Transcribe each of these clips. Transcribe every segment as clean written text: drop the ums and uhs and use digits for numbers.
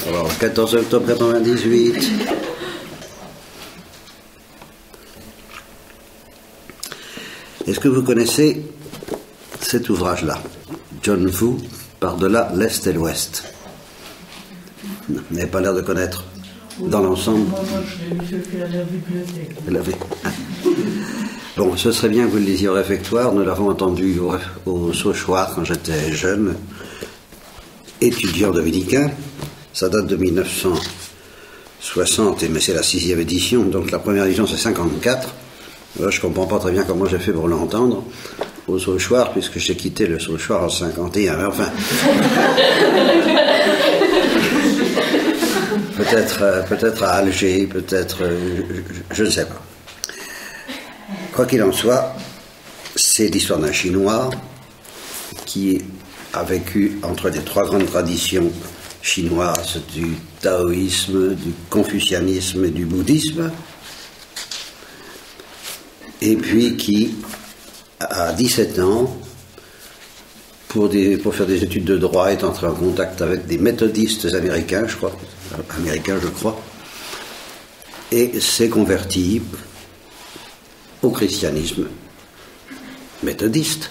Alors, 14 octobre 98. Est-ce que vous connaissez cet ouvrage-là, John Fu, Par-delà l'Est et l'Ouest? Vous n'avez pas l'air de connaître dans l'ensemble. Moi, je l'ai fait à la bibliothèque. Vous l'avez. Bon, ce serait bien que vous le lisiez au réfectoire. Nous l'avons entendu au Sauchoir quand j'étais jeune, étudiant dominicain. Ça date de 1960, mais c'est la 6e édition, donc la première édition c'est 54. Je ne comprends pas très bien comment j'ai fait pour l'entendre au Sauchoir, puisque j'ai quitté le Sauchoir en 51. Mais enfin, peut-être à Alger, peut-être, je ne sais pas. Quoi qu'il en soit, c'est l'histoire d'un Chinois qui a vécu entre les trois grandes traditions chinoises du taoïsme, du confucianisme et du bouddhisme, et puis qui, à 17 ans, pour faire des études de droit, est entré en contact avec des méthodistes américains, je crois, et s'est converti au christianisme méthodiste.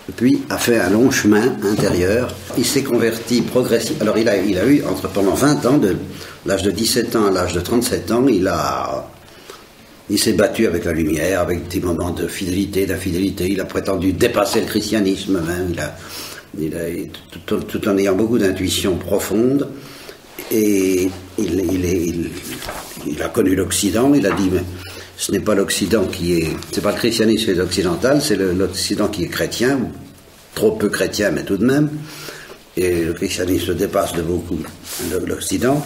Et puis a fait un long chemin intérieur. Il s'est converti progressivement. Alors il a eu, pendant 20 ans, de l'âge de 17 ans à l'âge de 37 ans, il s'est battu avec la lumière, avec des moments de fidélité, d'infidélité. Il a prétendu dépasser le christianisme même. Tout en ayant beaucoup d'intuition profonde. Et il a connu l'Occident. Il a dit, mais ce n'est pas l'Occident c'est pas le christianisme qui est occidental, c'est l'Occident qui est chrétien, trop peu chrétien, mais tout de même. Et le christianisme dépasse de beaucoup l'Occident.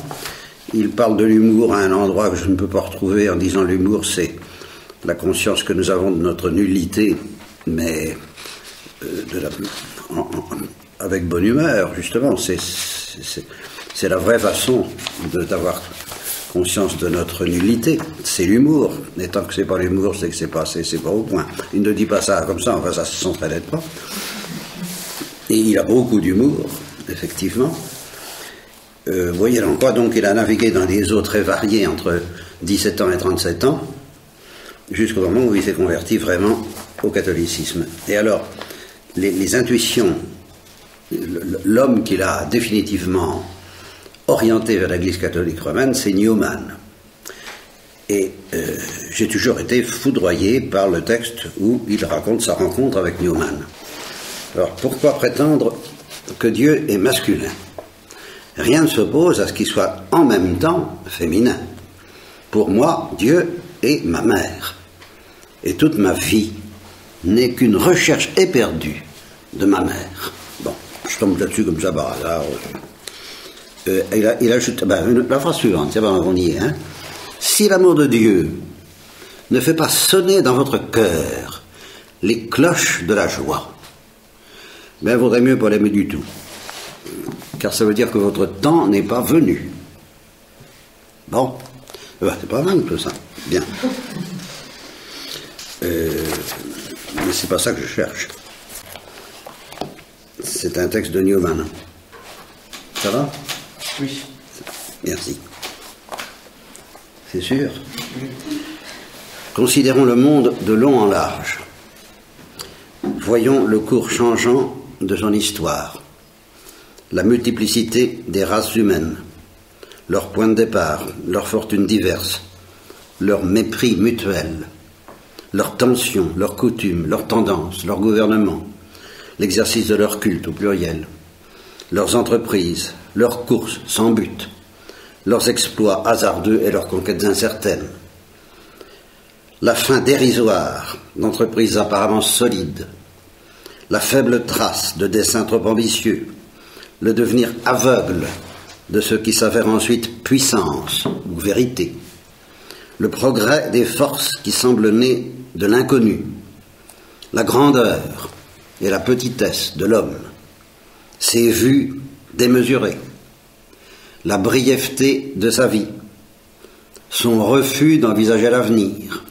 Il parle de l'humour à un endroit que je ne peux pas retrouver en disant l'humour, c'est la conscience que nous avons de notre nullité, mais avec bonne humeur, justement. C'est la vraie façon d'avoir conscience de notre nullité. C'est l'humour. Et tant que c'est pas l'humour, c'est que c'est pas au point. Il ne dit pas ça comme ça, enfin ça se sent très pas. Et il a beaucoup d'humour, effectivement. Voyez donc quoi, donc il a navigué dans des eaux très variées entre 17 ans et 37 ans, jusqu'au moment où il s'est converti vraiment au catholicisme. Et alors, les intuitions, l'homme qu'il a définitivement orienté vers l'Église catholique romaine, c'est Newman. Et j'ai toujours été foudroyé par le texte où il raconte sa rencontre avec Newman. Alors, pourquoi prétendre que Dieu est masculin? Rien ne s'oppose à ce qu'il soit en même temps féminin. Pour moi, Dieu est ma mère. Et toute ma vie n'est qu'une recherche éperdue de ma mère. Bon, je tombe là-dessus comme ça par hasard. Il ajoute la phrase suivante, c'est pas on y est. Hein. Si l'amour de Dieu ne fait pas sonner dans votre cœur les cloches de la joie, il vaudrait mieux pas l'aimer du tout. Car ça veut dire que votre temps n'est pas venu. Bon, c'est pas mal tout ça. Bien. Mais c'est pas ça que je cherche. C'est un texte de Newman. Ça va? Oui. Merci. C'est sûr? Oui. Considérons le monde de long en large. Voyons le cours changeant de son histoire. La multiplicité des races humaines, leurs points de départ, leurs fortunes diverses, leur mépris mutuel, leurs tensions, leurs coutumes, leurs tendances, leurs gouvernements, l'exercice de leur culte au pluriel, leurs entreprises, leurs courses sans but, leurs exploits hasardeux et leurs conquêtes incertaines, la fin dérisoire d'entreprises apparemment solides, la faible trace de desseins trop ambitieux, le devenir aveugle de ce qui s'avère ensuite puissance ou vérité, le progrès des forces qui semblent nées de l'inconnu, la grandeur et la petitesse de l'homme, ses vues démesurées, la brièveté de sa vie, son refus d'envisager l'avenir,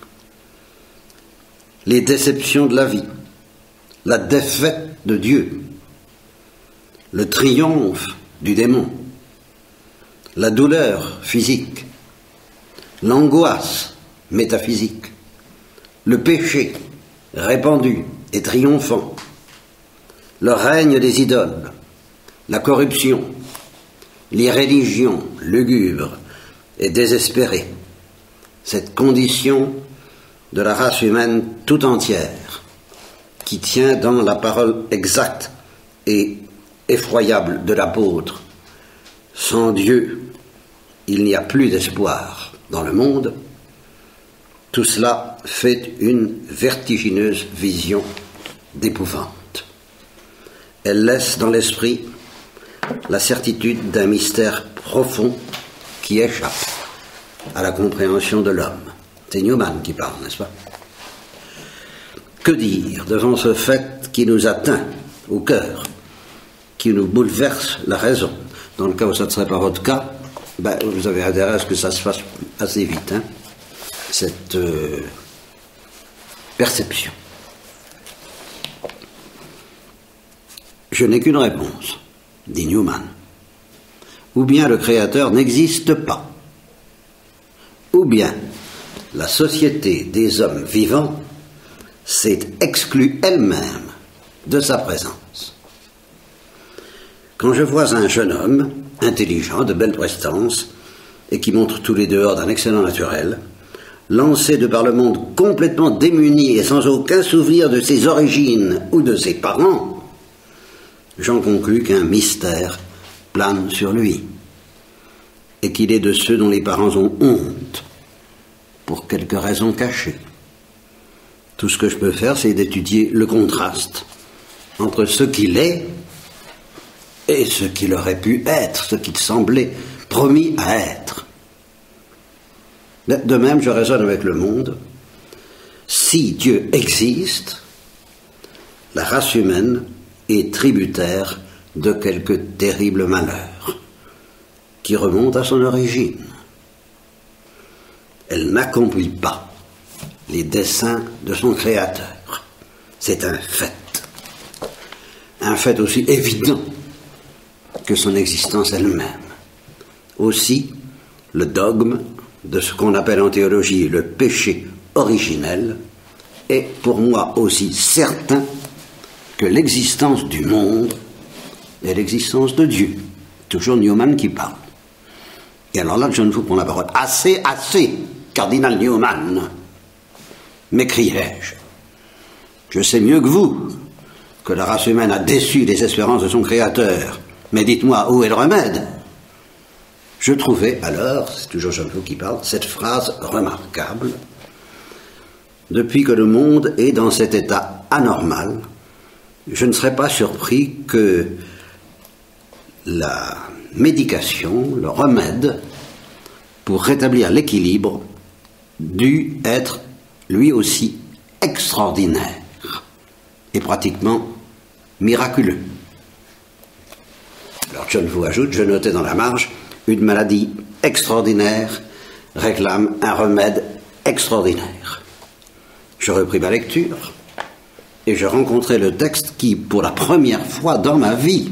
les déceptions de la vie, la défaite de Dieu, le triomphe du démon, la douleur physique, l'angoisse métaphysique, le péché répandu et triomphant, le règne des idoles, la corruption, l'irréligion lugubre et désespérée, cette condition de la race humaine tout entière, qui tient dans la parole exacte et effroyable de l'apôtre. Sans Dieu, il n'y a plus d'espoir dans le monde. Tout cela fait une vertigineuse vision d'épouvante. Elle laisse dans l'esprit la certitude d'un mystère profond qui échappe à la compréhension de l'homme. C'est Newman qui parle, n'est-ce pas? Que dire devant ce fait qui nous atteint au cœur, qui nous bouleverse la raison? Dans le cas où ça ne serait pas votre cas, vous avez intérêt à ce que ça se fasse assez vite, hein, cette perception. Je n'ai qu'une réponse, dit Newman. Ou bien le Créateur n'existe pas, ou bien la société des hommes vivants s'est exclue elle-même de sa présence. Quand je vois un jeune homme, intelligent, de belle prestance, et qui montre tous les dehors d'un excellent naturel, lancé de par le monde complètement démuni et sans aucun souvenir de ses origines ou de ses parents, j'en conclus qu'un mystère plane sur lui, et qu'il est de ceux dont les parents ont honte, pour quelques raisons cachées. Tout ce que je peux faire, c'est d'étudier le contraste entre ce qu'il est et ce qu'il aurait pu être, ce qu'il semblait promis à être. De même, je raisonne avec le monde. Si Dieu existe, la race humaine est tributaire de quelques terribles malheurs qui remontent à son origine. Elle n'accomplit pas les desseins de son Créateur. C'est un fait. Un fait aussi évident que son existence elle-même. Aussi, le dogme de ce qu'on appelle en théologie le péché originel est pour moi aussi certain que l'existence du monde est l'existence de Dieu. Toujours Newman qui parle. Et alors là, je ne vous prends la parole. Assez, assez, cardinal Newman, m'écriai-je. Je sais mieux que vous que la race humaine a déçu les espérances de son Créateur. Mais dites-moi, où est le remède? Je trouvais alors, c'est toujours Jean-Claude qui parle, cette phrase remarquable. Depuis que le monde est dans cet état anormal, je ne serais pas surpris que la médication, le remède, pour rétablir l'équilibre, dû être lui aussi extraordinaire et pratiquement miraculeux. Alors je ne vous ajoute, je notais dans la marge, une maladie extraordinaire réclame un remède extraordinaire. Je repris ma lecture et je rencontrai le texte qui, pour la première fois dans ma vie,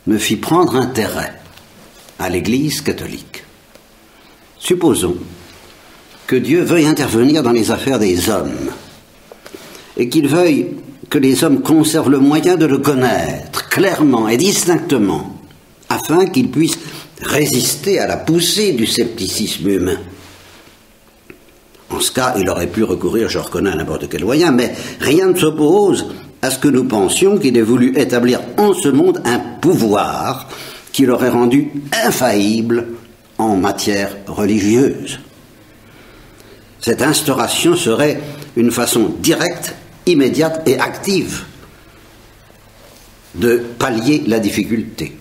me fit prendre intérêt à l'Église catholique. Supposons que Dieu veuille intervenir dans les affaires des hommes et qu'il veuille que les hommes conservent le moyen de le connaître clairement et distinctement afin qu'ils puissent résister à la poussée du scepticisme humain. En ce cas, il aurait pu recourir, je reconnais, à n'importe quel moyen, mais rien ne s'oppose à ce que nous pensions qu'il ait voulu établir en ce monde un pouvoir qui l'aurait rendu infaillible en matière religieuse. Cette instauration serait une façon directe, immédiate et active de pallier la difficulté.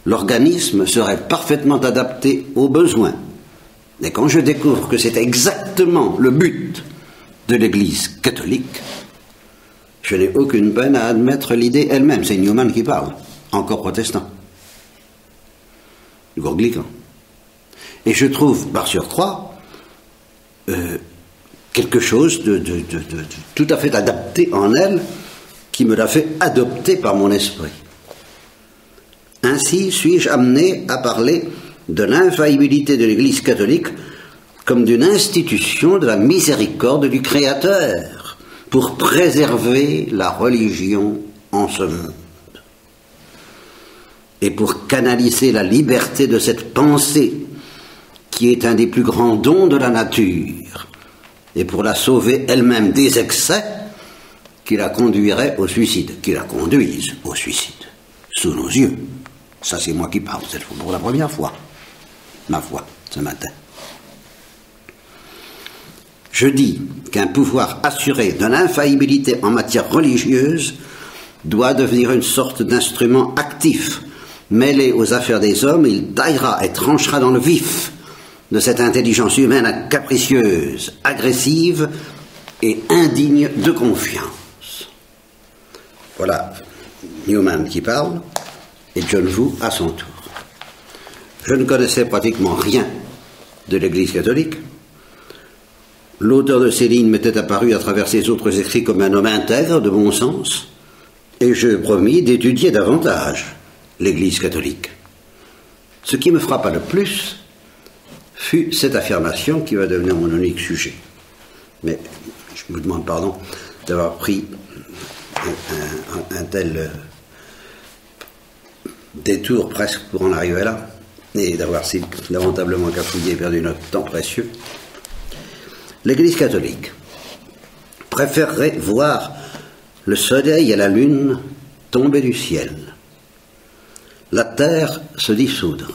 L'organisme serait parfaitement adapté aux besoins. Et quand je découvre que c'est exactement le but de l'Église catholique, je n'ai aucune peine à admettre l'idée elle-même. C'est Newman qui parle, encore protestant, anglican. Et je trouve, par surcroît, quelque chose de tout à fait adapté en elle qui me l'a fait adopter par mon esprit. Ainsi suis-je amené à parler de l'infaillibilité de l'Église catholique comme d'une institution de la miséricorde du Créateur pour préserver la religion en ce monde et pour canaliser la liberté de cette pensée qui est un des plus grands dons de la nature et pour la sauver elle-même des excès qui la conduiraient au suicide, qui la conduisent au suicide, sous nos yeux. Ça, c'est moi qui parle, cette fois pour la première fois, ma foi, ce matin. Je dis qu'un pouvoir assuré de l'infaillibilité en matière religieuse doit devenir une sorte d'instrument actif. Mêlé aux affaires des hommes, il taillera et tranchera dans le vif de cette intelligence humaine capricieuse, agressive et indigne de confiance. Voilà Newman qui parle, et John Vous à son tour. Je ne connaissais pratiquement rien de l'Église catholique. L'auteur de ces lignes m'était apparu à travers ses autres écrits comme un homme intègre, de bon sens, et je promis d'étudier davantage l'Église catholique. Ce qui me frappa le plus fut cette affirmation qui va devenir mon unique sujet. Mais je vous demande pardon d'avoir pris un tel détour presque pour en arriver là, et d'avoir si lamentablement cafouillé et perdu notre temps précieux. L'Église catholique préférerait voir le soleil et la lune tomber du ciel, la terre se dissoudre,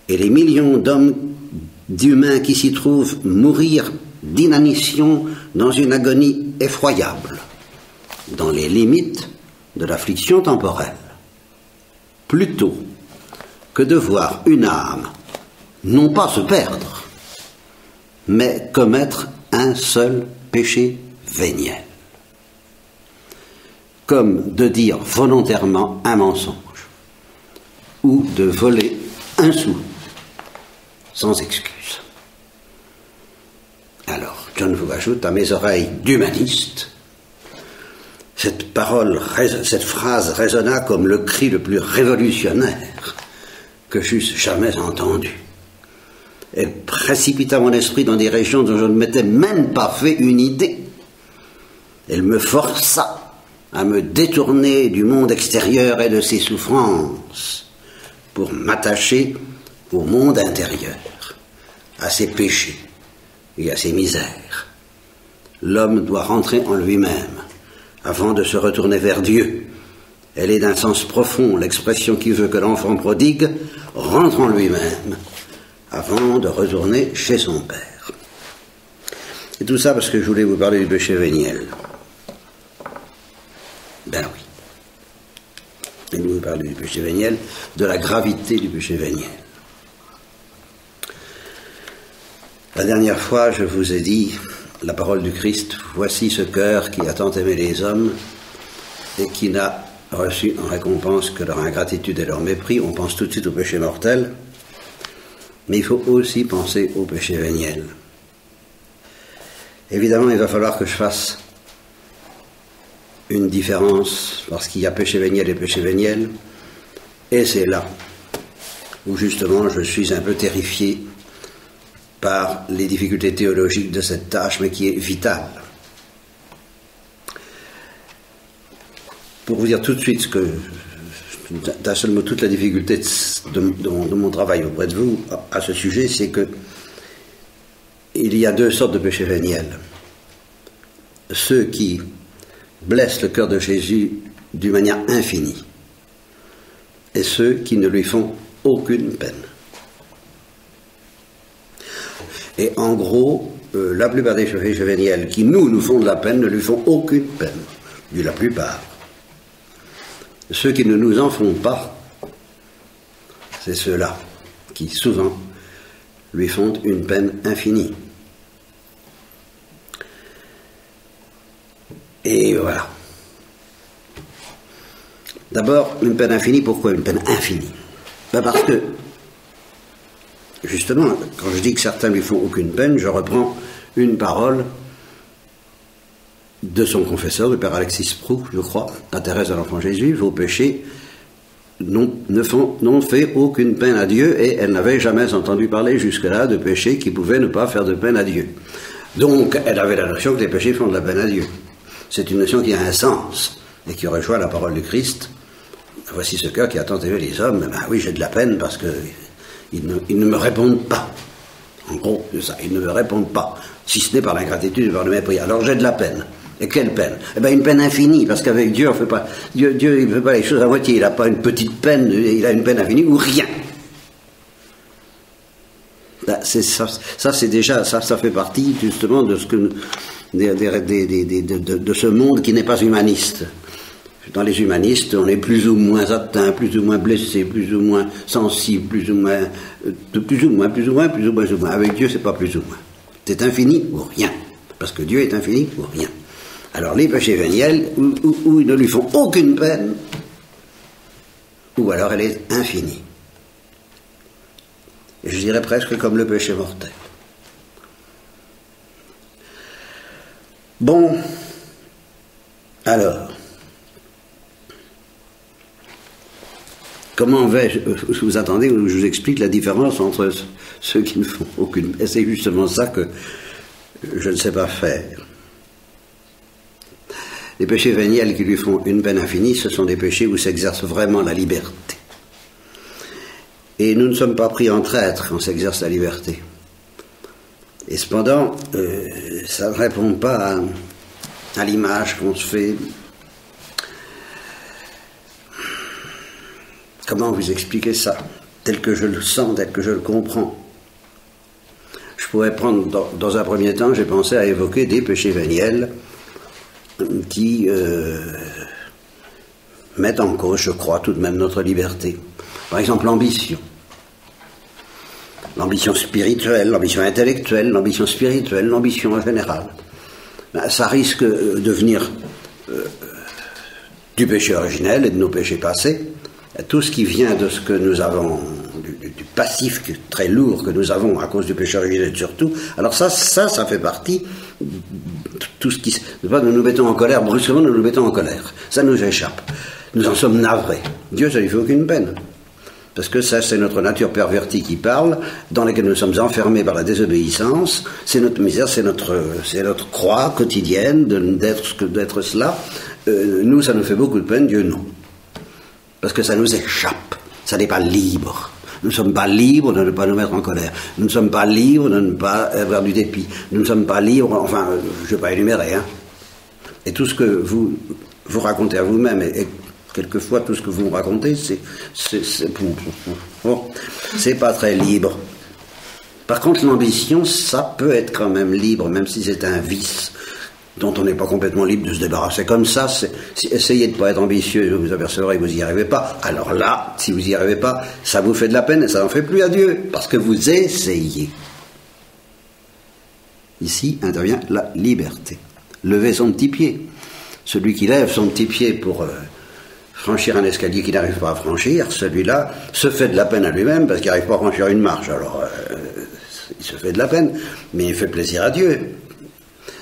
et les millions d'humains qui s'y trouvent mourir d'inanition dans une agonie effroyable, dans les limites de l'affliction temporelle, plutôt que de voir une âme non pas se perdre, mais commettre un seul péché véniel, comme de dire volontairement un mensonge, ou de voler un sou, sans excuse. Alors, John Vous ajoute à mes oreilles d'humaniste, cette phrase résonna comme le cri le plus révolutionnaire que j'eusse jamais entendu. Elle précipita mon esprit dans des régions dont je ne m'étais même pas fait une idée. Elle me força à me détourner du monde extérieur et de ses souffrances pour m'attacher au monde intérieur, à ses péchés et à ses misères. L'homme doit rentrer en lui-même avant de se retourner vers Dieu. Elle est d'un sens profond l'expression qui veut que l'enfant prodigue rentre en lui-même avant de retourner chez son père. Et tout ça parce que je voulais vous parler du péché véniel. Ben oui. Et je vous parler du péché véniel, de la gravité du péché véniel. La dernière fois, je vous ai dit la parole du Christ, voici ce cœur qui a tant aimé les hommes et qui n'a reçu en récompense que leur ingratitude et leur mépris. On pense tout de suite au péché mortel, mais il faut aussi penser au péché véniel. Évidemment, il va falloir que je fasse une différence, parce qu'il y a péché véniel et péché véniel, et c'est là où justement je suis un peu terrifié par les difficultés théologiques de cette tâche, mais qui est vitale. Pour vous dire tout de suite d'un seul mot, toute la difficulté de mon travail auprès de vous à ce sujet, c'est que il y a deux sortes de péchés véniels. Ceux qui blessent le cœur de Jésus d'une manière infinie, et ceux qui ne lui font aucune peine. Et en gros, la plupart des péchés véniels qui nous font de la peine ne lui font aucune peine, du la plupart. Ceux qui ne nous en font pas, c'est ceux-là qui souvent lui font une peine infinie. Et voilà. D'abord, une peine infinie. Pourquoi une peine infinie? Ben parce que, justement, quand je dis que certains lui font aucune peine, je reprends une parole de son confesseur, le père Alexis Proux, je crois, à Thérèse de l'Enfant Jésus, vos péchés n'ont fait aucune peine à Dieu, et elle n'avait jamais entendu parler jusque-là de péchés qui pouvaient ne pas faire de peine à Dieu. Donc, elle avait la notion que les péchés font de la peine à Dieu. C'est une notion qui a un sens, et qui rejoint la parole du Christ. Voici ce cœur qui a tant aimé les hommes. Ben oui, j'ai de la peine parce que ils ne me répondent pas. En gros, c'est ça, ils ne me répondent pas. Si ce n'est par l'ingratitude et par le mépris. Alors j'ai de la peine. Et quelle peine? Eh bien, une peine infinie, parce qu'avec Dieu, on fait pas. Dieu, il ne fait pas les choses à moitié. Il n'a pas une petite peine, il a une peine infinie ou rien. Là, c'est ça, c'est déjà, ça fait partie justement de ce que de ce monde qui n'est pas humaniste. Dans les humanistes, on est plus ou moins atteint, plus ou moins blessé, plus ou moins sensible, plus ou moins. Avec Dieu, c'est pas plus ou moins. C'est infini ou rien. Parce que Dieu est infini ou rien. Alors les péchés véniels, où ils ne lui font aucune peine, ou alors elle est infinie. Et je dirais presque comme le péché mortel. Bon, alors, comment vous attendez que je vous explique la différence entre ceux qui ne font aucune... Et c'est justement ça que je ne sais pas faire. Les péchés véniels qui lui font une peine infinie, ce sont des péchés où s'exerce vraiment la liberté. Et nous ne sommes pas pris en traître quand s'exerce la liberté. Et cependant, ça ne répond pas à l'image qu'on se fait. Comment vous expliquer ça? Tel que je le sens, tel que je le comprends. Je pourrais prendre, dans un premier temps, j'ai pensé à évoquer des péchés véniels qui mettent en cause, je crois, tout de même notre liberté. Par exemple, l'ambition. L'ambition spirituelle, l'ambition intellectuelle, l'ambition spirituelle, l'ambition en général. Ça risque de venir du péché originel et de nos péchés passés. Tout ce qui vient de ce que nous avons, du passif très lourd que nous avons à cause du péché originel surtout. Alors ça fait partie tout ce qui... Nous nous mettons en colère, brusquement nous nous mettons en colère. Ça nous échappe. Nous en sommes navrés. Dieu, ça lui fait aucune peine. Parce que ça, c'est notre nature pervertie qui parle, dans laquelle nous sommes enfermés par la désobéissance. C'est notre misère, c'est notre croix quotidienne d'être cela. Nous, ça nous fait beaucoup de peine, Dieu, non. Parce que ça nous échappe. Ça n'est pas libre. Nous ne sommes pas libres de ne pas nous mettre en colère. Nous ne sommes pas libres de ne pas avoir du dépit. Nous ne sommes pas libres, enfin, je ne vais pas énumérer, hein. Et tout ce que vous racontez à vous-même, et quelquefois tout ce que vous me racontez, c'est pas très libre. Par contre, l'ambition, ça peut être quand même libre, même si c'est un vice dont on n'est pas complètement libre de se débarrasser comme ça. Essayez de ne pas être ambitieux, vous apercevrez que vous n'y arrivez pas. Alors là, si vous n'y arrivez pas, ça vous fait de la peine et ça n'en fait plus à Dieu, parce que vous essayez. Ici intervient la liberté. Levez son petit pied. Celui qui lève son petit pied pour franchir un escalier qu'il n'arrive pas à franchir, celui-là se fait de la peine à lui-même parce qu'il n'arrive pas à franchir une marche. Alors, il se fait de la peine, mais il fait plaisir à Dieu.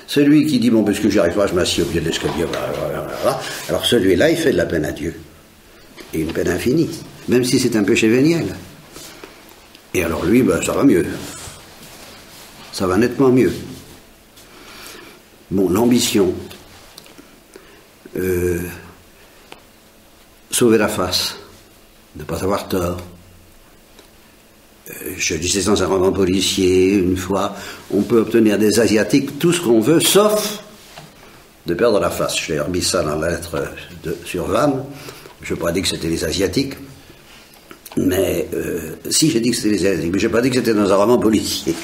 Celui qui dit, bon, parce que j'y arrive pas, je m'assieds au pied de l'escalier, voilà. Alors celui-là, il fait de la peine à Dieu. Et une peine infinie, même si c'est un péché véniel. Et alors lui, ben, ça va mieux. Ça va nettement mieux. Bon, l'ambition. Sauver la face. Ne pas avoir tort. Je disais dans un roman policier, une fois, on peut obtenir des Asiatiques tout ce qu'on veut, sauf de perdre la face. J'ai remis ça dans la lettre sur Vannes. Je n'ai pas dit que c'était les Asiatiques, mais si, j'ai dit que c'était les Asiatiques, mais je n'ai pas dit que c'était dans un roman policier.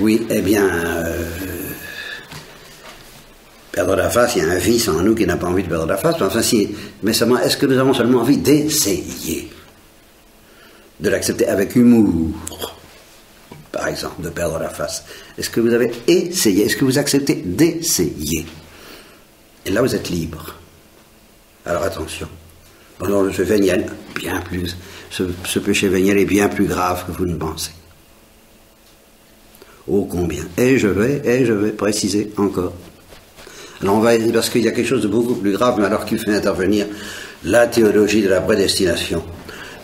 Oui, eh bien... perdre la face, il y a un vice en nous qui n'a pas envie de perdre la face. Enfin, mais seulement, est-ce que nous avons seulement envie d'essayer de l'accepter avec humour, par exemple, de perdre la face? Est-ce que vous avez essayé? Est-ce que vous acceptez d'essayer? Et là, vous êtes libre. Alors attention. Pendant ce péché véniel, ce péché véniel est bien plus grave que vous ne pensez. Ô combien. Et je vais préciser encore. Alors on va, parce qu'il y a quelque chose de beaucoup plus grave, mais alors qu'il fait intervenir la théologie de la prédestination,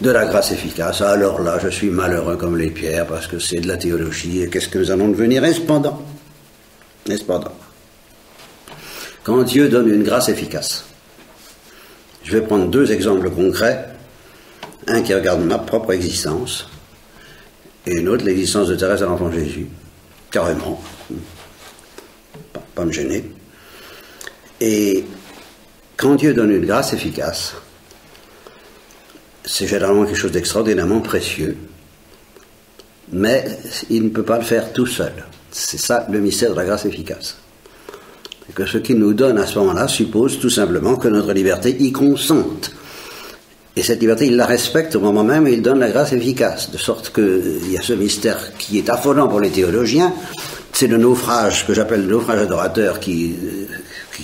de la grâce efficace. Alors là, je suis malheureux comme les pierres, parce que c'est de la théologie, et qu'est-ce que nous allons devenir? Et cependant, quand Dieu donne une grâce efficace, je vais prendre deux exemples concrets, un qui regarde ma propre existence, et une autre, l'existence de Thérèse à l'enfant Jésus, carrément, pas me gêner. Et quand Dieu donne une grâce efficace, c'est généralement quelque chose d'extraordinairement précieux, mais il ne peut pas le faire tout seul. C'est ça le mystère de la grâce efficace. Et que ce qu'il nous donne à ce moment-là suppose tout simplement que notre liberté y consente. Et cette liberté, il la respecte au moment même où il donne la grâce efficace. De sorte qu'il y a ce mystère qui est affolant pour les théologiens, c'est le naufrage, que j'appelle le naufrage adorateur, qui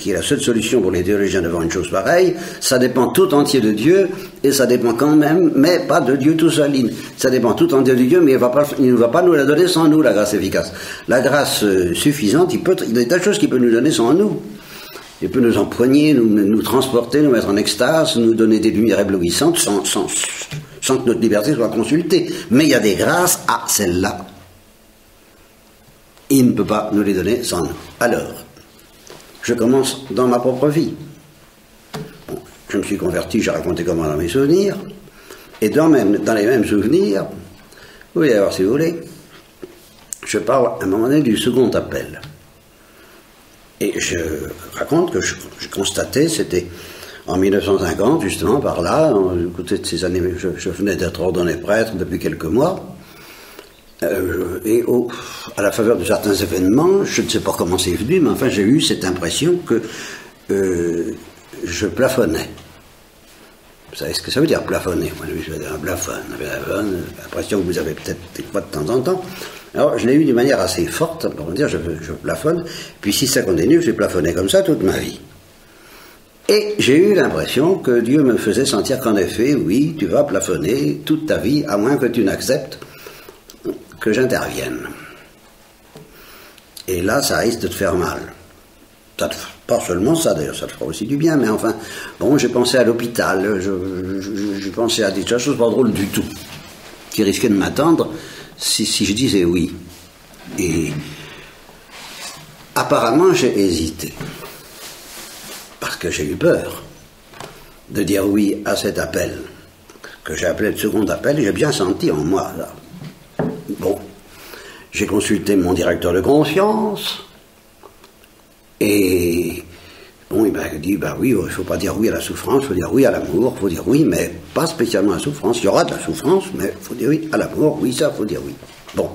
est la seule solution pour les théologiens devant une chose pareille. Ça dépend tout entier de Dieu, et ça dépend quand même, mais pas de Dieu tout seul. Ça dépend tout entier de Dieu, mais il ne va pas nous la donner sans nous, la grâce efficace. La grâce suffisante, il y a des tas de choses qu'il peut nous donner sans nous. Il peut nous empoigner, nous transporter, nous mettre en extase, nous donner des lumières éblouissantes sans que notre liberté soit consultée. Mais il y a des grâces, celles-là, il ne peut pas nous les donner sans nous. Alors, je commence dans ma propre vie. Bon, je me suis converti, j'ai raconté comment dans mes souvenirs, et dans les mêmes souvenirs, vous allez voir si vous voulez, je parle à un moment donné du second appel. Et je raconte que je constatais, c'était en 1950, justement, par là, écoutez, de ces années, je venais d'être ordonné prêtre depuis quelques mois, et à la faveur de certains événements, je ne sais pas comment c'est venu, mais enfin j'ai eu cette impression que je plafonnais. Vous savez ce que ça veut dire plafonner? Moi, je un plafonne, l'impression que vous avez peut-être des fois de temps en temps. Alors, je l'ai eu d'une manière assez forte, pour me dire, je plafonne, puis si ça continue, je vais plafonner comme ça toute ma vie. Et j'ai eu l'impression que Dieu me faisait sentir qu'en effet, oui, tu vas plafonner toute ta vie, à moins que tu n'acceptes que j'intervienne. Et là, ça risque de te faire mal. Pas seulement ça, d'ailleurs, ça te fera aussi du bien, mais enfin, bon, j'ai pensé à l'hôpital, j'ai pensé à des choses pas drôles du tout, qui risquaient de m'attendre si je disais oui. Et apparemment, j'ai hésité, parce que j'ai eu peur de dire oui à cet appel, que j'ai appelé le second appel, et j'ai bien senti en moi, là. Bon, j'ai consulté mon directeur de confiance, et bon, il m'a dit, oui, il ne faut pas dire oui à la souffrance, il faut dire oui à l'amour, il faut dire oui, mais pas spécialement à la souffrance, il y aura de la souffrance, mais il faut dire oui à l'amour, oui, ça, il faut dire oui. Bon,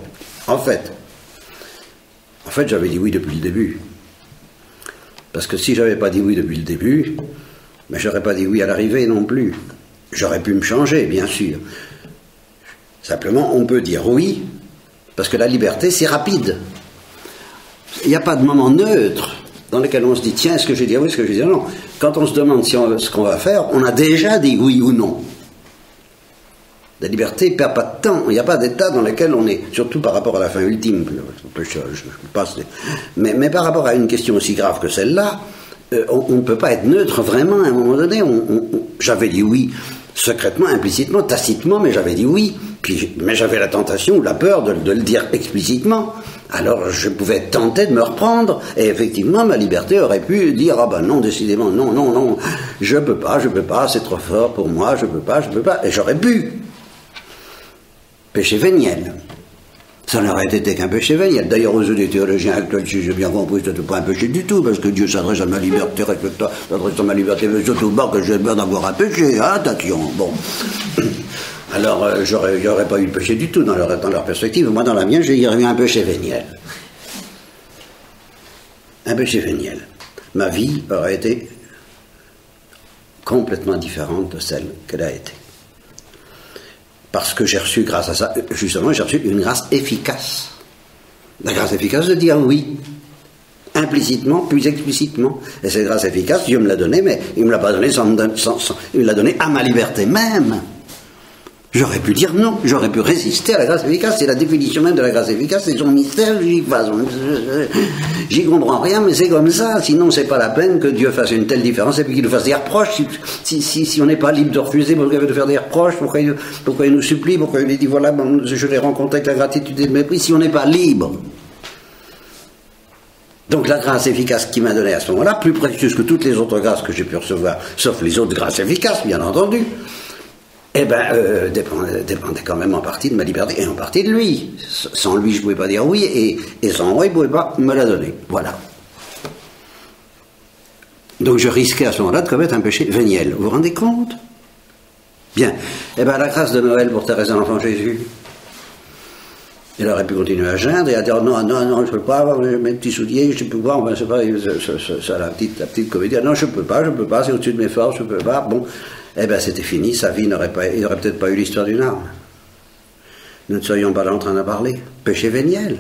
en fait, j'avais dit oui depuis le début. Parce que si j'avais pas dit oui depuis le début, mais j'aurais pas dit oui à l'arrivée non plus. J'aurais pu me changer, bien sûr. Simplement, on peut dire oui, parce que la liberté, c'est rapide. Il n'y a pas de moment neutre dans lequel on se dit, tiens, est-ce que je vais dire oui, est-ce que je vais dire non? Quand on se demande ce qu'on va faire, on a déjà dit oui ou non. La liberté ne perd pas de temps. Il n'y a pas d'état dans lequel on est, surtout par rapport à la fin ultime. Mais par rapport à une question aussi grave que celle-là, on ne peut pas être neutre vraiment à un moment donné. J'avais dit oui secrètement, implicitement, tacitement, mais j'avais dit oui. Mais j'avais la tentation ou la peur de le dire explicitement. Alors je pouvais être tenté de me reprendre, et effectivement ma liberté aurait pu dire non, décidément, non, je peux pas, c'est trop fort pour moi, je peux pas, et j'aurais pu. Péché véniel. Ça n'aurait été qu'un péché véniel. D'ailleurs, aux yeux des théologiens actuels, si j'ai bien compris, ce n'était pas un péché du tout, parce que Dieu s'adresse à ma liberté, respecte-toi, s'adresse à ma liberté, mais surtout pas que j'ai peur d'avoir un péché, attention, bon. Alors, il n'y aurait pas eu de péché du tout dans leur perspective. Moi, dans la mienne, il y aurait eu un péché véniel. Un péché véniel. Ma vie aurait été complètement différente de celle qu'elle a été. Parce que j'ai reçu, grâce à ça, justement, j'ai reçu une grâce efficace. La grâce efficace de dire oui. Implicitement, puis explicitement. Et cette grâce efficace, Dieu me l'a donnée, mais il ne me l'a pas donnée il me l'a donnée à ma liberté même. J'aurais pu dire non, j'aurais pu résister à la grâce efficace. C'est la définition même de la grâce efficace, c'est son mystère, j'y comprends rien, mais c'est comme ça. Sinon, c'est pas la peine que Dieu fasse une telle différence et puis qu'il nous fasse des reproches. Si on n'est pas libre de refuser, pourquoi il veut nous faire des reproches, pourquoi il nous supplie, pourquoi il dit voilà, je l'ai rencontré avec la gratitude et le mépris, si on n'est pas libre. Donc la grâce efficace qui m'a donné à ce moment-là, plus précieuse que toutes les autres grâces que j'ai pu recevoir, sauf les autres grâces efficaces, bien entendu, dépendait quand même en partie de ma liberté et en partie de lui. Sans lui, je ne pouvais pas dire oui, et sans moi, il ne pouvait pas me la donner. Voilà. Donc je risquais à ce moment-là de commettre un péché véniel. Vous vous rendez compte? Bien. La grâce de Noël pour Thérèse de l'Enfant Jésus. Elle aurait pu continuer à geindre et à dire non, je ne peux pas, mes petits souliers, je ne peux pas, enfin, c'est pas ça, la petite comédie, non, je ne peux pas, c'est au-dessus de mes forces, je ne peux pas. Bon, c'était fini, sa vie il n'aurait peut-être pas eu l'histoire d'une arme. Nous ne serions pas là en train d'en parler. Péché véniel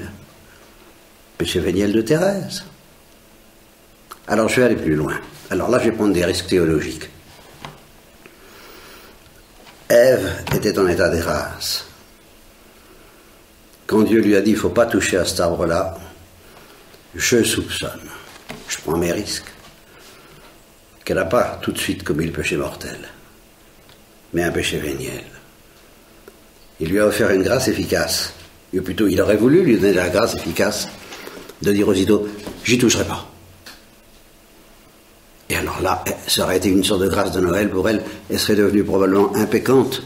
de Thérèse. Alors je vais aller plus loin. Alors là, je vais prendre des risques théologiques. Ève était en état de grâce. Quand Dieu lui a dit, il ne faut pas toucher à cet arbre-là, je soupçonne, je prends mes risques, qu'elle n'a pas tout de suite commis le péché mortel, mais un péché véniel. Il lui a offert une grâce efficace, ou plutôt il aurait voulu lui donner la grâce efficace de dire aussitôt, j'y toucherai pas. Et alors là, ça aurait été une sorte de grâce de Noël pour elle, elle serait devenue probablement impécante,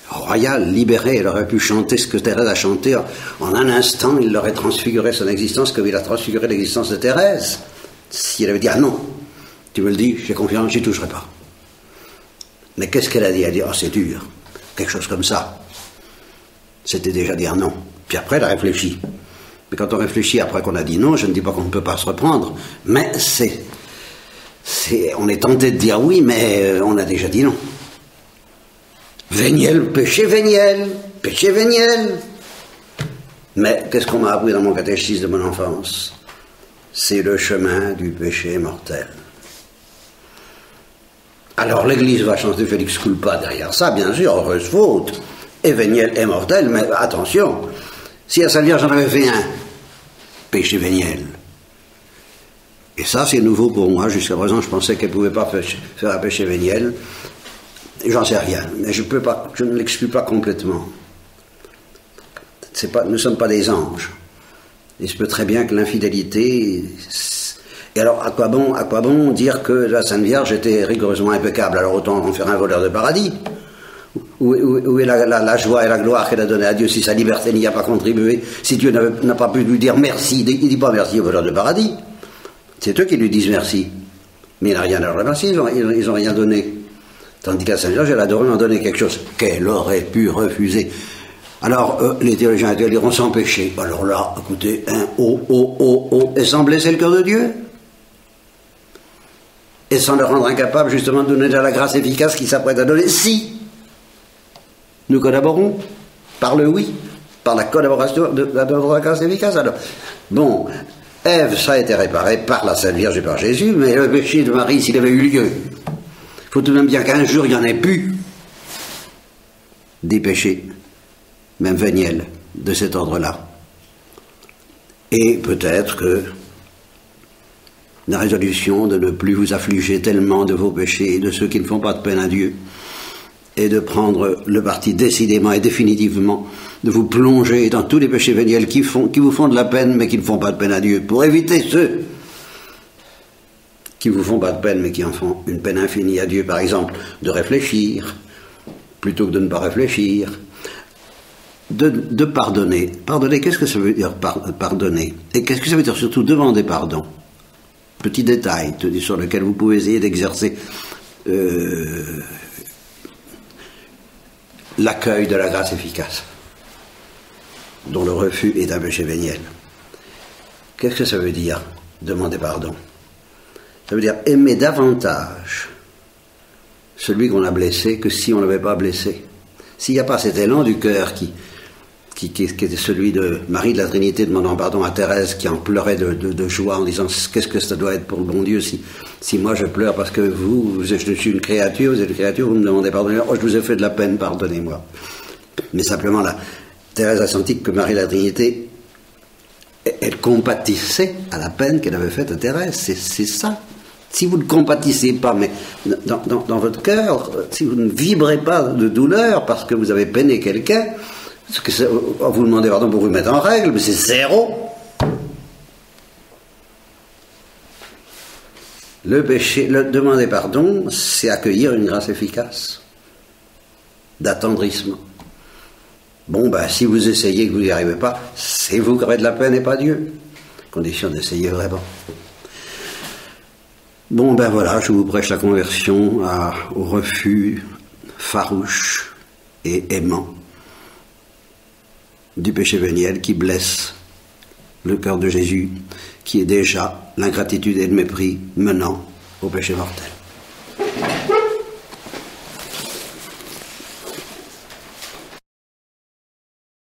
royale, libérée, elle aurait pu chanter ce que Thérèse a chanté. En un instant, il aurait transfiguré son existence comme il a transfiguré l'existence de Thérèse. Si elle avait dit, ah non, tu me le dis, j'ai confiance, j'y toucherai pas. Mais qu'est-ce qu'elle a dit? Elle a dit, oh c'est dur, quelque chose comme ça. C'était déjà dire non. Puis après, elle a réfléchi. Mais quand on réfléchit après qu'on a dit non, je ne dis pas qu'on ne peut pas se reprendre, mais on est tenté de dire oui, mais on a déjà dit non. Véniel, péché véniel. Mais qu'est-ce qu'on m'a appris dans mon catéchisme de mon enfance? C'est le chemin du péché mortel. Alors l'Église va chanter Félix Culpa derrière ça, bien sûr, heureuse faute, et véniel et mortel, mais attention, si à Sainte Vierge j'en avais fait un, péché véniel. Et ça c'est nouveau pour moi, jusqu'à présent je pensais qu'elle ne pouvait pas faire un péché véniel. J'en sais rien, mais je ne l'exclus pas complètement. Nous ne sommes pas des anges. Il se peut très bien que l'infidélité... Et alors, à quoi bon dire que la Sainte Vierge était rigoureusement impeccable? Alors autant en faire un voleur de paradis. Où est la joie et la gloire qu'elle a donnée à Dieu si sa liberté n'y a pas contribué? Si Dieu n'a pas pu lui dire merci, il ne dit pas merci au voleur de paradis. C'est eux qui lui disent merci. Mais il n'a rien à leur remercier, ils n'ont rien donné. Tandis qu'à Sainte Vierge, elle a en donner quelque chose qu'elle aurait pu refuser. Alors, les théologiens diront sans péché. Alors là, écoutez, et sans blesser le cœur de Dieu. Et sans le rendre incapable, justement, de donner la grâce efficace qu'il s'apprête à donner. Si nous collaborons par le oui, par la collaboration de la grâce efficace. Alors, bon, Ève, ça a été réparé par la Sainte Vierge et par Jésus, mais le péché de Marie, s'il avait eu lieu, il faut tout de même bien qu'un jour, il n'y en ait plus des péchés, même véniels, de cet ordre-là. Et peut-être que la résolution de ne plus vous affliger tellement de vos péchés et de ceux qui ne font pas de peine à Dieu, et de prendre le parti décidément et définitivement de vous plonger dans tous les péchés véniels qui vous font de la peine mais qui ne font pas de peine à Dieu, pour éviter ceux qui vous font pas de peine mais qui en font une peine infinie à Dieu, par exemple, de réfléchir plutôt que de ne pas réfléchir, de pardonner. Pardonner, qu'est-ce que ça veut dire pardonner? Et qu'est-ce que ça veut dire surtout demander pardon? Petit détail sur lequel vous pouvez essayer d'exercer l'accueil de la grâce efficace, dont le refus est un péché véniel. Qu'est-ce que ça veut dire, demander pardon? Ça veut dire aimer davantage celui qu'on a blessé que si on ne l'avait pas blessé. S'il n'y a pas cet élan du cœur qui était celui de Marie de la Trinité demandant pardon à Thérèse, qui en pleurait de joie en disant qu'est-ce que ça doit être pour le bon Dieu si moi je pleure parce que je suis une créature, vous êtes une créature, vous me demandez pardon, oh, je vous ai fait de la peine, pardonnez-moi. Mais simplement là, Thérèse a senti que Marie de la Trinité, elle compatissait à la peine qu'elle avait faite à Thérèse, c'est ça. Si vous ne compatissez pas, mais dans votre cœur, si vous ne vibrez pas de douleur parce que vous avez peiné quelqu'un, vous demandez pardon pour vous mettre en règle, mais c'est zéro. Le péché, le demander pardon, c'est accueillir une grâce efficace, d'attendrissement. Bon, ben, si vous essayez et que vous n'y arrivez pas, c'est vous qui aurez de la peine et pas Dieu. Condition d'essayer vraiment. Bon, ben voilà, je vous prêche la conversion au refus farouche et aimant du péché véniel qui blesse le cœur de Jésus, qui est déjà l'ingratitude et le mépris menant au péché mortel.